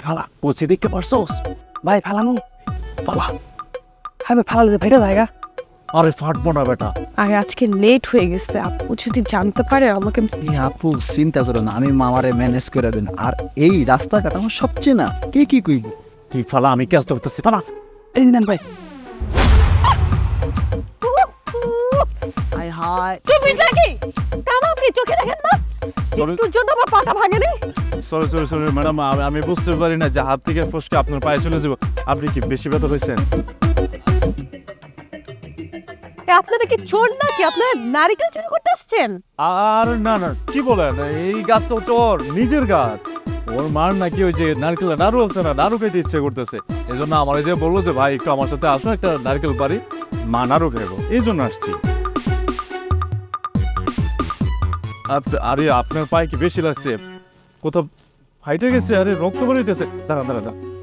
ফালা পৌঁছে দেখতে পারছোস ভাই ফালানো ফালা হ্যাঁ ভাই ফালালে ভেটে জায়গা আরে ফাটবো না বেটা। আরে আজকে লেট হয়ে গেছে, আপু যদি জানতে পারে আমাকে। আপু চিন্তা করো না, আমি মামারে ম্যানেজ করে দেন। আর এই রাস্তাঘাট আমার সবচেয়ে না, কে কি কইব। ঠিক ফালা, আমি কাজ করতেছি ফালা। এই নেন ভাই হাই হাই তুমি নাকি কেন আপনি চোখে দেখেন না? একটুর জন্য আমার পাটা ভাঙেনি। সরি সরি সরি ম্যাডাম, আমি বুঝতে পারি না যে হাত থেকে ফসকে আপনার পায়ে চলে যাব। আপনি কি বেশি ব্যথা হয়েছেন? আপনারা কি চোর নাকি? আপনারা নারকেল চুরি করতে আসছেন? আর না না, কি বলেন, এই গাছ তো চোর, নিজের গাছ। ওর মার নাকি ওই যে নারকেল নাড়ু আছে না, নাড়ু খেতে ইচ্ছে করতেছে। এই জন্য আমার এই যে বললো যে ভাই একটু আমার সাথে আসো, একটা নারকেল পারি, মা নাড়ু খাইবো, এই জন্য আসছি। আরে আপনার পায়ে কি বেশি লাগছে? কোথাও ফাইটে গেছে? আরে রক্ত বেরোইতেছে। দাঁড়ান দাঁড়ান দাঁড়ান।